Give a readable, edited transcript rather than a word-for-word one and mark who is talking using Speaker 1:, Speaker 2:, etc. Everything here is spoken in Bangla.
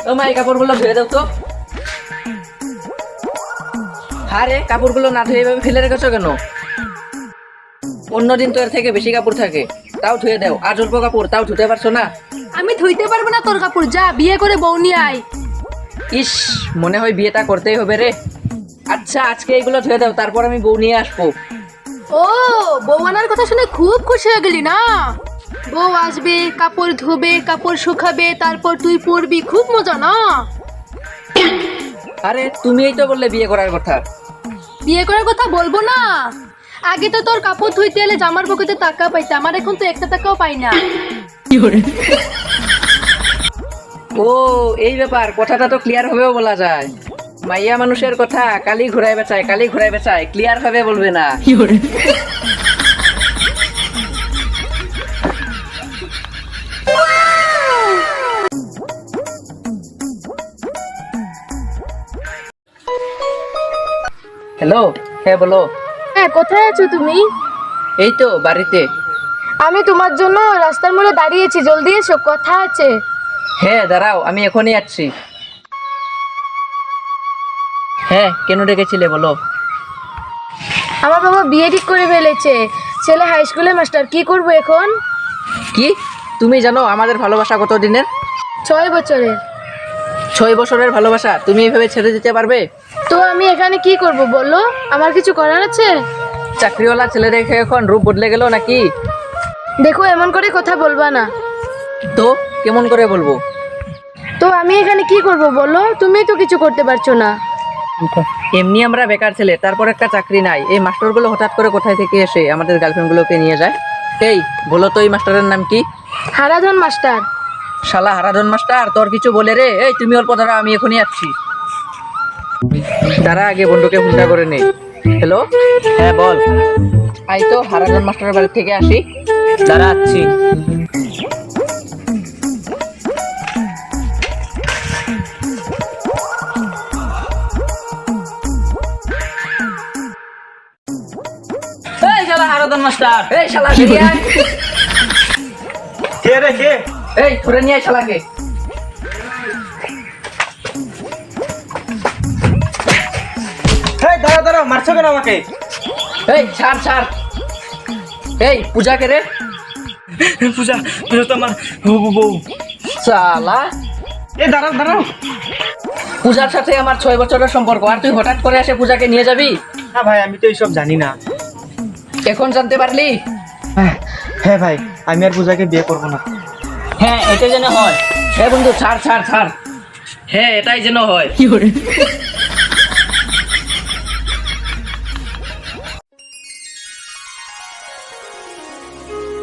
Speaker 1: ও মা, এই কাপড়গুলো ধুয়ে দাও তো। আরে কাপড়গুলো না ধুয়ে এভাবে ফেলে রেখেছো কেন? অন্যদিন তো এর থেকে বেশি কাপড় থাকে, তাও ধুয়ে দাও। আজ অল্প কাপড়, তাও ধুতে পারছো না?
Speaker 2: আমি ধুইতে পারবো না তোর কাপড়, যা বিয়ে করে বউ নিয়ে আয়।
Speaker 1: ইস, মনে হয় বিয়েটা করতেই হবে রে। আচ্ছা, আজকে এইগুলো ধুয়ে দাও, তারপর আমি বউ নিয়ে আসবো।
Speaker 2: ও, বউ আনার কথা শুনে খুব খুশি হয়ে গেলি না? বউ আসবে, কাপড় ধুবে, কাপড় শুকাবে, তারপর তুই পরবি, খুব মজা না?
Speaker 1: আরে তুমিই তো বললে বিয়ে করার কথা।
Speaker 2: বিয়ে করার কথা বলবো না? আগে তো তোর কাপড় ধুইতে এলে জামার পকেটে টাকা পাইতাম, আমার এখন তো একটা টাকাও পাই না।
Speaker 1: ও, এই ব্যাপার, কথাটা তো ক্লিয়ার ভাবেও বলা যায়। মাইয়া মানুষের কথা কালি ঘুরাই বেচায়, কালি ঘুরাই বেচায়, ক্লিয়ার ভাবে বলবে না। হ্যালো, হ্যাঁ বলো।
Speaker 2: হ্যাঁ, কোথায় আছো তুমি?
Speaker 1: এই তো বাড়িতে।
Speaker 2: আমি তোমার জন্য রাস্তার মোড়ে দাঁড়িয়েছি, জলদি এসো, কথা আছে।
Speaker 1: হ্যাঁ দাঁড়াও, আমি এখনই আসছি। হ্যাঁ, কেন ডেকেছিলে বলো।
Speaker 2: আমার বাবা বিয়ে ঠিক করে ফেলেছে, ছেলে হাই স্কুলের মাস্টার, কি করবো এখন?
Speaker 1: কি, তুমি জানো আমাদের ভালোবাসা কত দিনের?
Speaker 2: 6 বছরের।
Speaker 1: 6 বছরের ভালোবাসা তুমি এইভাবে ছেড়ে দিতে পারবে?
Speaker 2: তো আমি এখানে কি করব বলো, আমার কিছু করার আছে?
Speaker 1: চাকরিওয়ালা ছেলে রেখে এখন রূপ বদলে গেল নাকি?
Speaker 2: দেখো, এমন করে কথা বলবা না।
Speaker 1: তো কেমন করে বলবো?
Speaker 2: তো আমি এখানে কি করব বলো, তুমি তো কিছু করতে পারছো না।
Speaker 1: এমনি আমরা বেকার ছেলে, তারপর একটা চাকরি নাই। এই মাস্টারগুলো হঠাৎ করে কোথায় থেকে এসে আমাদের গার্লফ্রেন্ডগুলোকে নিয়ে যায়। এই বলো তো, এই মাস্টারের নাম কি?
Speaker 2: হারাধন মাস্টার।
Speaker 1: শালা হারাধন মাস্টার তোর কিছু বলে রে? এই তুমি অল্প দাঁড়া, আমি এখনই আসছি। দাঁড়া, আগে বন্ধুকে ফোনটা করে নেই। হ্যালো, হ্যাঁ বল। আই তো হারাধন মাস্টারের বাড়ি থেকে আসি, দাঁড়া আসছি। এই শালা হারাধন মাস্টার, এই শালা বেরিয়ে আয়।
Speaker 3: কে রে কে?
Speaker 1: এই ধরে নিয়ে আয় শালাকে।
Speaker 3: এই দাঁড়াও দাঁড়াও, মারছো কেন আমাকে?
Speaker 1: এই ছাড় ছাড়। এই পূজা কে রে?
Speaker 3: পূজা, পূজা তো আমার হবু বউ।
Speaker 1: শালা,
Speaker 3: এই দাঁড়াও দাঁড়াও।
Speaker 1: পূজার সাথে আমার 6 বছরের সম্পর্ক, আর তুই হঠাৎ করে এসে পূজাকে নিয়ে যাবি?
Speaker 3: না ভাই, আমি তো এইসব জানি না।
Speaker 1: এখন জানতে পারলি?
Speaker 3: হ্যাঁ ভাই, আমি আর পূজাকে বিয়ে করবো না।
Speaker 1: হ্যাঁ, এটাই যেন হয়। হ্যাঁ বন্ধু, ছাড় ছাড় ছাড়। হ্যাঁ, এটাই যেন হয়।